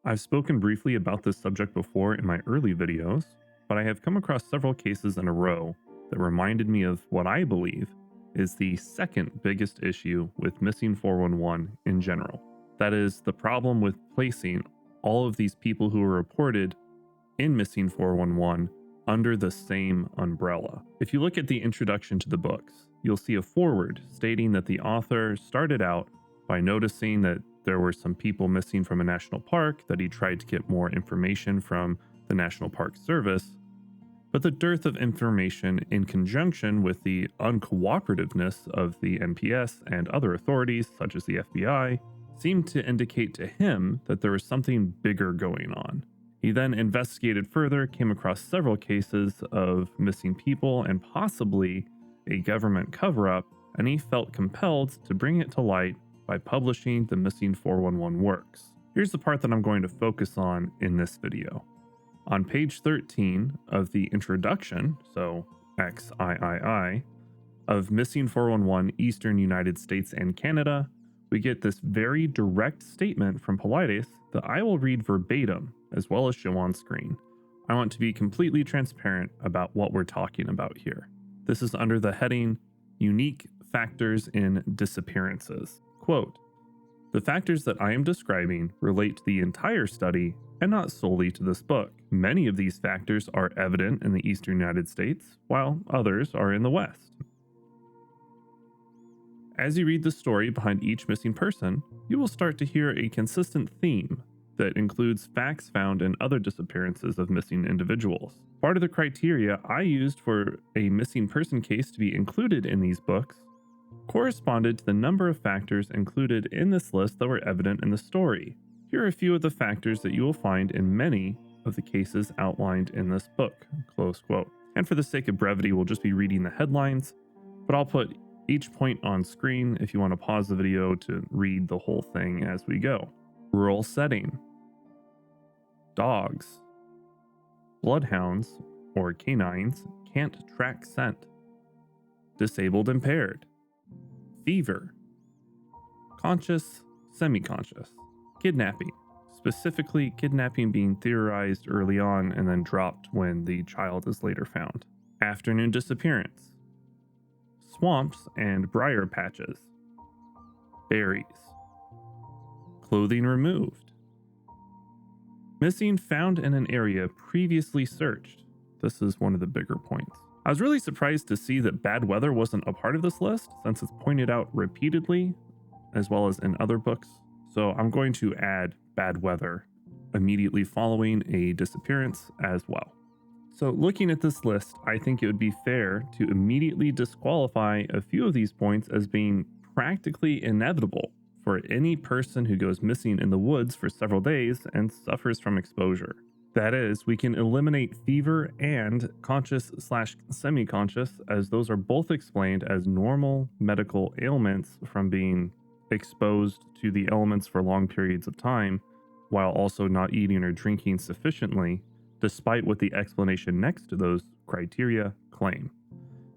I've spoken briefly about this subject before in my early videos, but I have come across several cases in a row that reminded me of what I believe is the second biggest issue with missing 411 in general. That is the problem with placing all of these people who were reported in missing 411 under the same umbrella. If you look at the introduction to the books, you'll see a foreword stating that the author started out by noticing that there were some people missing from a national park, that he tried to get more information from the National Park Service, but the dearth of information in conjunction with the uncooperativeness of the NPS and other authorities, such as the FBI, seemed to indicate to him that there was something bigger going on. He then investigated further, came across several cases of missing people and possibly a government cover-up, and he felt compelled to bring it to light by publishing the Missing 411 works. Here's the part that I'm going to focus on in this video. On page 13 of the introduction, so XIII, of Missing 411 Eastern United States and Canada, we get this very direct statement from Paulides that I will read verbatim as well as show on screen. I want to be completely transparent about what we're talking about here. This is under the heading Unique Factors in Disappearances. Quote, "The factors that I am describing relate to the entire study and not solely to this book. Many of these factors are evident in the Eastern United States, while others are in the West. As you read the story behind each missing person, you will start to hear a consistent theme that includes facts found in other disappearances of missing individuals. Part of the criteria I used for a missing person case to be included in these books corresponded to the number of factors included in this list that were evident in the story. Here are a few of the factors that you will find in many of the cases outlined in this book." Close quote. And for the sake of brevity, we'll just be reading the headlines, but I'll put each point on screen if you want to pause the video to read the whole thing as we go. Rural setting. Dogs. Bloodhounds, or canines, can't track scent. Disabled impaired. Fever. Conscious, semi-conscious. Kidnapping. Specifically, kidnapping being theorized early on and then dropped when the child is later found. Afternoon disappearance. Swamps and briar patches. Berries. Clothing removed. Missing found in an area previously searched. This is one of the bigger points. I was really surprised to see that bad weather wasn't a part of this list, since it's pointed out repeatedly, as well as in other books. So I'm going to add bad weather immediately following a disappearance as well. So looking at this list, I think it would be fair to immediately disqualify a few of these points as being practically inevitable for any person who goes missing in the woods for several days and suffers from exposure. That is, we can eliminate fever and conscious/semi-conscious, as those are both explained as normal medical ailments from being exposed to the elements for long periods of time, while also not eating or drinking sufficiently, despite what the explanation next to those criteria claim.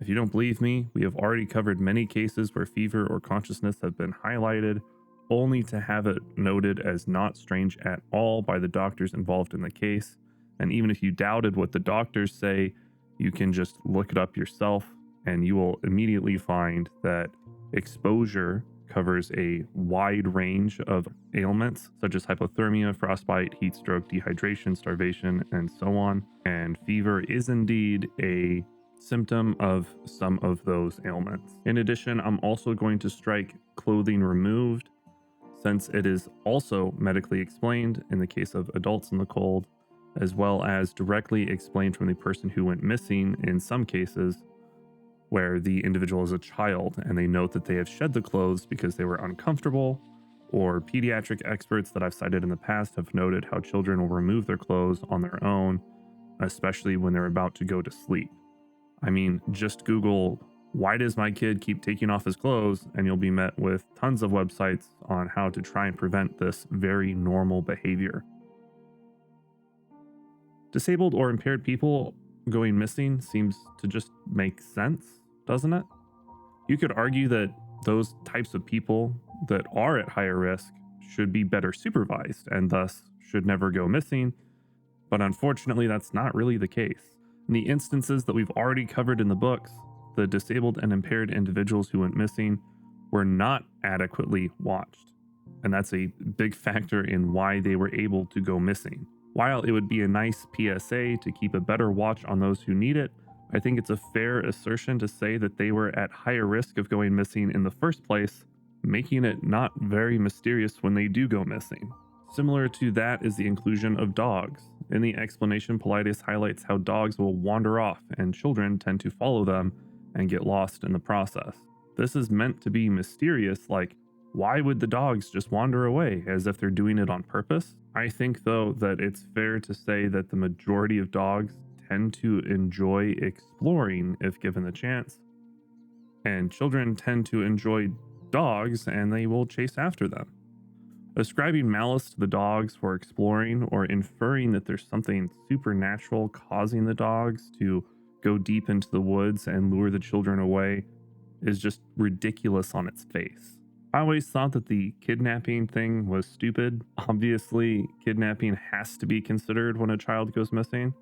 If you don't believe me, we have already covered many cases where fever or consciousness have been highlighted, only to have it noted as not strange at all by the doctors involved in the case. And even if you doubted what the doctors say, you can just look it up yourself and you will immediately find that exposure covers a wide range of ailments such as hypothermia, frostbite, heat stroke, dehydration, starvation, and so on. And fever is indeed a symptom of some of those ailments. In addition, I'm also going to strike clothing removed, since it is also medically explained in the case of adults in the cold, as well as directly explained from the person who went missing in some cases, where the individual is a child and they note that they have shed the clothes because they were uncomfortable, or pediatric experts that I've cited in the past have noted how children will remove their clothes on their own, especially when they're about to go to sleep. I mean, just Google, "Why does my kid keep taking off his clothes?" and you'll be met with tons of websites on how to try and prevent this very normal behavior. Disabled or impaired people going missing seems to just make sense, doesn't it? You could argue that those types of people that are at higher risk should be better supervised and thus should never go missing, but unfortunately, that's not really the case. In the instances that we've already covered in the books, the disabled and impaired individuals who went missing were not adequately watched. And that's a big factor in why they were able to go missing. While it would be a nice PSA to keep a better watch on those who need it, I think it's a fair assertion to say that they were at higher risk of going missing in the first place, making it not very mysterious when they do go missing. Similar to that is the inclusion of dogs. In the explanation, Paulides highlights how dogs will wander off and children tend to follow them and get lost in the process. This is meant to be mysterious, like, why would the dogs just wander away, as if they're doing it on purpose? I think, though, that it's fair to say that the majority of dogs tend to enjoy exploring if given the chance, and children tend to enjoy dogs and they will chase after them. Ascribing malice to the dogs for exploring or inferring that there's something supernatural causing the dogs to go deep into the woods and lure the children away is just ridiculous on its face. I always thought that the kidnapping thing was stupid. Obviously, kidnapping has to be considered when a child goes missing,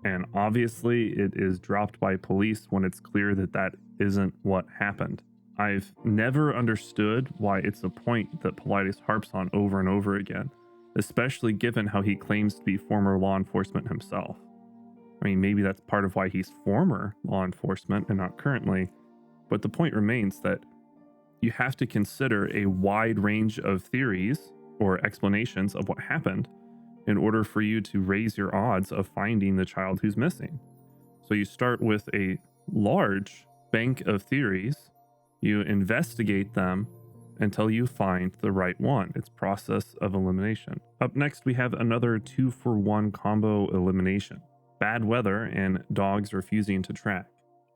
and obviously it is dropped by police when it's clear that that isn't what happened. I've never understood why it's a point that Paulides harps on over and over again, especially given how he claims to be former law enforcement himself. I mean, maybe that's part of why he's former law enforcement and not currently, but the point remains that you have to consider a wide range of theories or explanations of what happened in order for you to raise your odds of finding the child who's missing. So you start with a large bank of theories, you investigate them until you find the right one. It's process of elimination. Up next, we have another 2-for-1 combo elimination: bad weather and dogs refusing to track.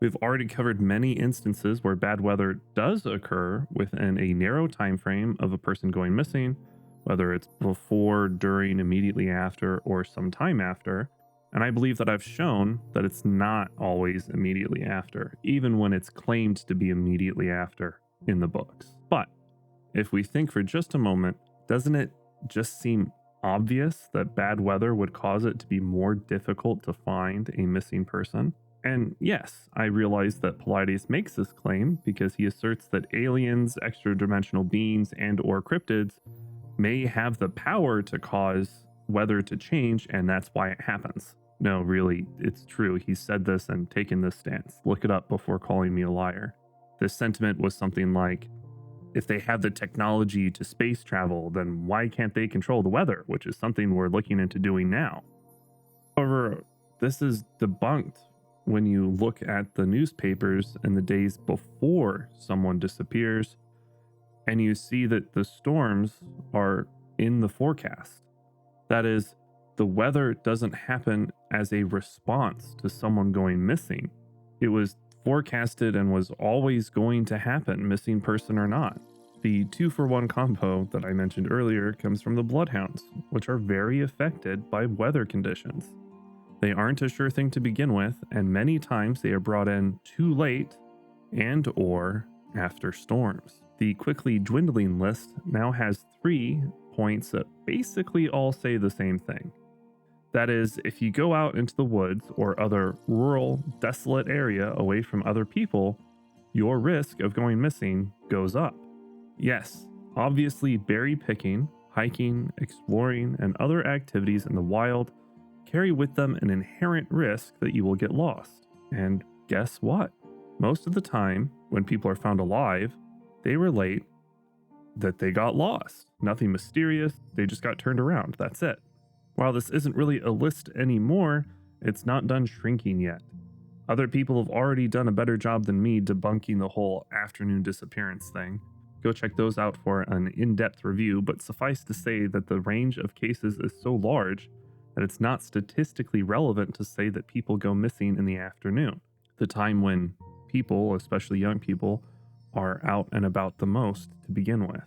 We've already covered many instances where bad weather does occur within a narrow time frame of a person going missing, whether it's before, during, immediately after, or some time after. And I believe that I've shown that it's not always immediately after, even when it's claimed to be immediately after in the books. But if we think for just a moment, doesn't it just seem obvious that bad weather would cause it to be more difficult to find a missing person? And yes, I realize that Paulides makes this claim because he asserts that aliens, extra-dimensional beings, and/or cryptids may have the power to cause weather to change, and that's why it happens. No, really, it's true. He's said this and taken this stance. Look it up before calling me a liar. This sentiment was something like, if they have the technology to space travel, then why can't they control the weather, which is something we're looking into doing now. However, this is debunked when you look at the newspapers in the days before someone disappears, and you see that the storms are in the forecast. That is, the weather doesn't happen as a response to someone going missing. It was forecasted and was always going to happen, missing person or not. The 2-for-1 combo that I mentioned earlier comes from the bloodhounds, which are very affected by weather conditions. They aren't a sure thing to begin with, and many times they are brought in too late and/or after storms. The quickly dwindling list now has 3 points that basically all say the same thing. That is, if you go out into the woods or other rural, desolate area away from other people, your risk of going missing goes up. Yes, obviously berry picking, hiking, exploring, and other activities in the wild carry with them an inherent risk that you will get lost. And guess what? Most of the time, when people are found alive, they relate that they got lost. Nothing mysterious, they just got turned around, that's it. While this isn't really a list anymore, it's not done shrinking yet. Other people have already done a better job than me debunking the whole afternoon disappearance thing. Go check those out for an in-depth review, but suffice to say that the range of cases is so large that it's not statistically relevant to say that people go missing in the afternoon, the time when people, especially young people, are out and about the most to begin with.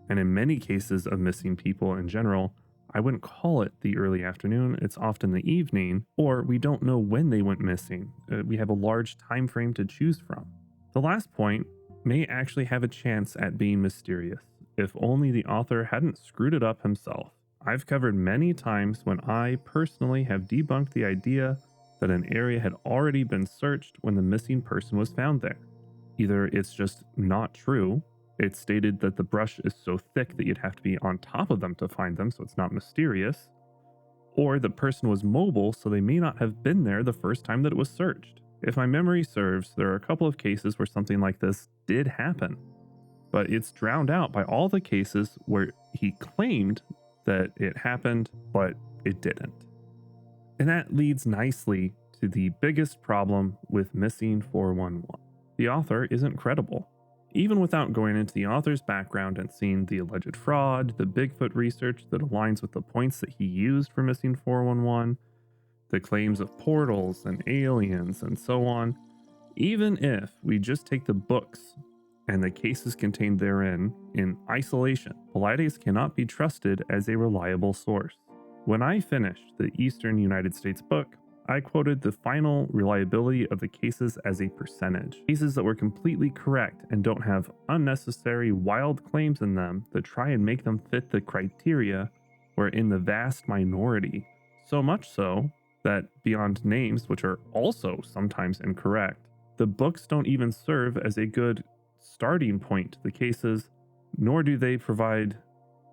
And in many cases of missing people in general, I wouldn't call it the early afternoon, it's often the evening, or we don't know when they went missing. We have a large time frame to choose from. The last point may actually have a chance at being mysterious, if only the author hadn't screwed it up himself. I've covered many times when I personally have debunked the idea that an area had already been searched when the missing person was found there. Either it's just not true, it's stated that the brush is so thick that you'd have to be on top of them to find them, so it's not mysterious, or the person was mobile, so they may not have been there the first time that it was searched. If my memory serves, there are a couple of cases where something like this did happen, but it's drowned out by all the cases where he claimed that it happened, but it didn't. And that leads nicely to the biggest problem with missing 411. The author isn't credible. Even without going into the author's background and seeing the alleged fraud, the Bigfoot research that aligns with the points that he used for missing 411, the claims of portals and aliens and so on, even if we just take the books and the cases contained therein in isolation, Paulides cannot be trusted as a reliable source. When I finished the Eastern United States book, I quoted the final reliability of the cases as a percentage. Cases that were completely correct and don't have unnecessary wild claims in them that try and make them fit the criteria were in the vast minority. So much so that beyond names, which are also sometimes incorrect, the books don't even serve as a good starting point to the cases, nor do they provide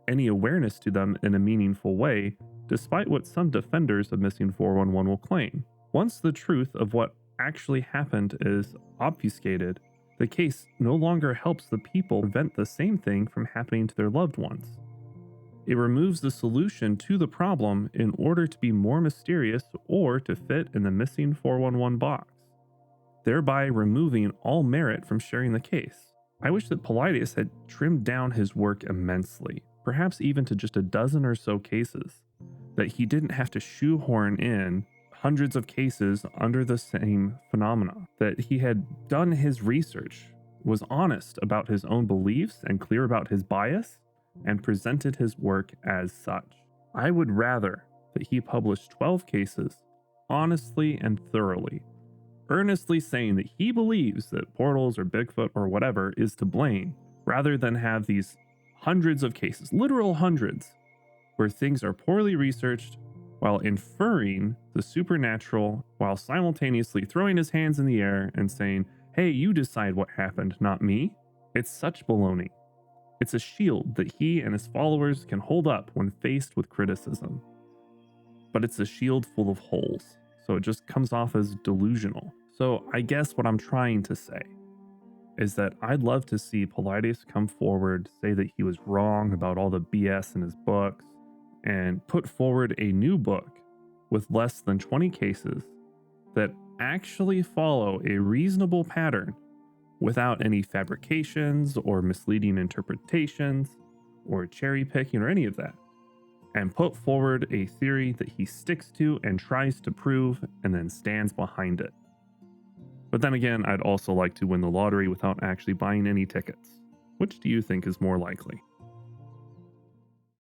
any awareness to them in a meaningful way, despite what some defenders of missing 411 will claim. Once the truth of what actually happened is obfuscated, the case no longer helps the people prevent the same thing from happening to their loved ones. It removes the solution to the problem in order to be more mysterious or to fit in the missing 411 box, thereby removing all merit from sharing the case. I wish that Paulides had trimmed down his work immensely, perhaps even to just a dozen or so cases, that he didn't have to shoehorn in hundreds of cases under the same phenomena, that he had done his research, was honest about his own beliefs and clear about his bias, and presented his work as such. I would rather that he published 12 cases honestly and thoroughly, earnestly saying that he believes that portals or Bigfoot or whatever is to blame, rather than have these hundreds of cases, literal hundreds, where things are poorly researched while inferring the supernatural while simultaneously throwing his hands in the air and saying, hey, you decide what happened, not me. It's such baloney. It's a shield that he and his followers can hold up when faced with criticism. But it's a shield full of holes, so it just comes off as delusional. So I guess what I'm trying to say is that I'd love to see Paulides come forward, say that he was wrong about all the BS in his books, and put forward a new book with less than 20 cases that actually follow a reasonable pattern without any fabrications or misleading interpretations or cherry picking or any of that, and put forward a theory that he sticks to and tries to prove and then stands behind it. But then again, I'd also like to win the lottery without actually buying any tickets. Which do you think is more likely?